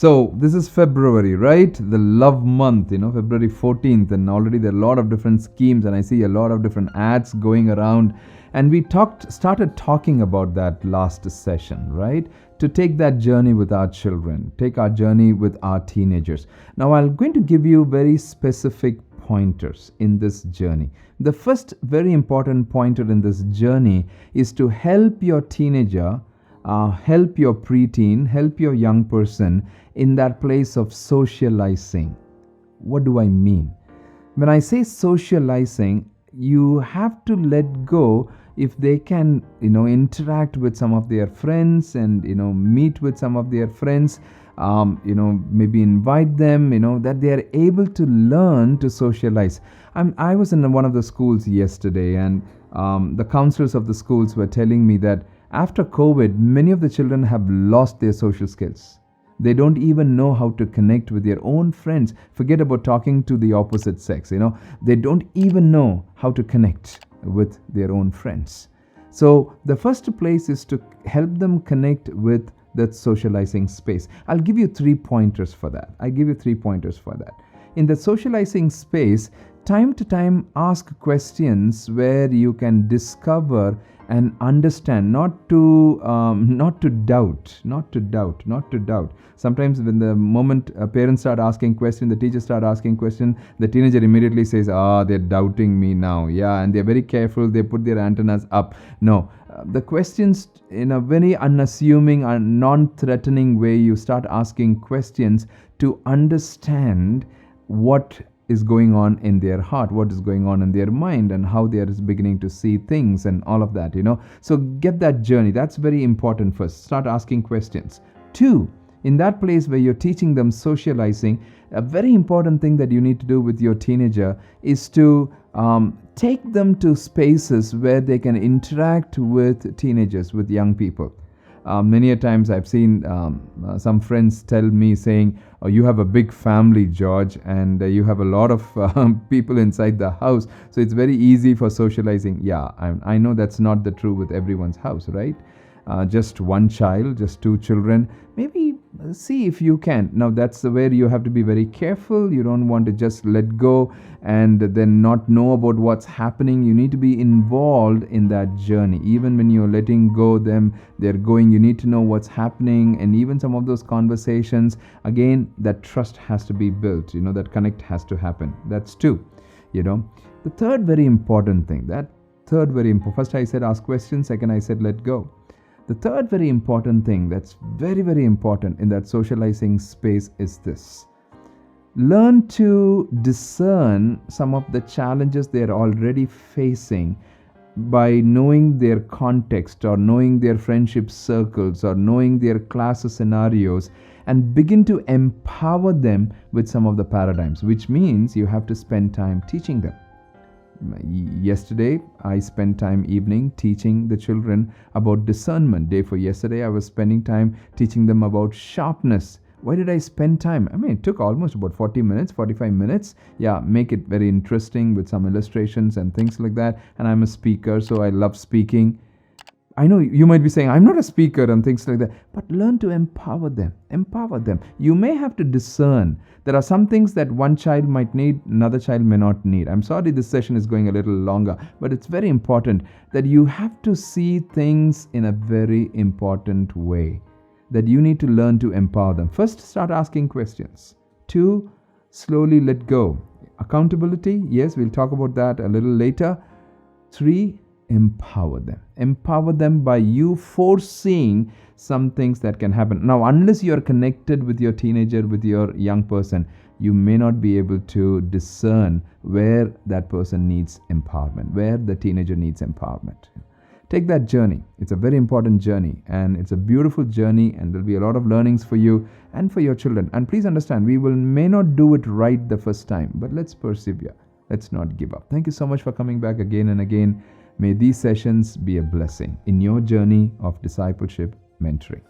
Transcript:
So this is February, right? The love month, February 14th, and already there are a lot of different schemes, and I see a lot of different ads going around. And we started talking about that last session, right? To take that journey with our children, take our journey with our teenagers. Now, I'm going to give you very specific pointers in this journey. The first very important pointer in this journey is to help your teenager, help your preteen, help your young person in that place of socializing. What do I mean? When I say socializing, you have to let go if they can interact with some of their friends and meet with some of their friends, maybe invite them, that they are able to learn to socialize. I was in one of the schools yesterday, and the counselors of the schools were telling me that after COVID, many of the children have lost their social skills. They don't even know how to connect with their own friends. Forget about talking to the opposite sex, They don't even know how to connect with their own friends. So the first place is to help them connect with that socializing space. I'll give you 3 pointers for that. In the socializing space, time to time ask questions where you can discover and understand, not to doubt. Sometimes when the moment parents start asking questions, the teachers start asking questions, the teenager immediately says, they're doubting me now. Yeah, and they're very careful. They put their antennas up. No, the questions in a very unassuming and non-threatening way, you start asking questions to understand what is going on in their heart, what is going on in their mind, and how they are beginning to see things and all of that, So get that journey. That's very important first. Start asking questions. 2, in that place where you're teaching them socializing, a very important thing that you need to do with your teenager is to take them to spaces where they can interact with teenagers, with young people. Many a times I've seen some friends tell me saying, you have a big family, George, and you have a lot of people inside the house, so it's very easy for socializing. Yeah, I know that's not the true with everyone's house, right? Just one child, just 2 children, maybe see if you can. Now that's where you have to be very careful. You don't want to just let go and then not know about what's happening. You need to be involved in that journey. Even when you're letting go them, they're going, you need to know what's happening. And even some of those conversations, again, that trust has to be built, that connect has to happen. That's 2. The third very important thing, first I said ask questions, second I said let go. The third very important thing that's very, very important in that socializing space is this. Learn to discern some of the challenges they're already facing by knowing their context or knowing their friendship circles or knowing their class scenarios, and begin to empower them with some of the paradigms, which means you have to spend time teaching them. Yesterday, I spent time evening teaching the children about discernment. Day for yesterday, I was spending time teaching them about sharpness. Why did I spend time? It took almost about 40 minutes, 45 minutes. Yeah, make it very interesting with some illustrations and things like that. And I'm a speaker, so I love speaking. I know you might be saying, I'm not a speaker and things like that, but learn to empower them. You may have to discern. There are some things that one child might need, another child may not need. I'm sorry this session is going a little longer, but it's very important that you have to see things in a very important way, that you need to learn to empower them. First, start asking questions. 2, slowly let go. Accountability, yes, we'll talk about that a little later. 3, empower them by you foreseeing some things that can happen. Now, unless you are connected with your teenager, with your young person, you may not be able to discern where that person needs empowerment, where the teenager needs empowerment. Take that journey. It's a very important journey, and it's a beautiful journey, and there'll be a lot of learnings for you and for your children. And please understand, we may not do it right the first time, but let's persevere. Let's not give up. Thank you so much for coming back again and again. May these sessions be a blessing in your journey of discipleship mentoring.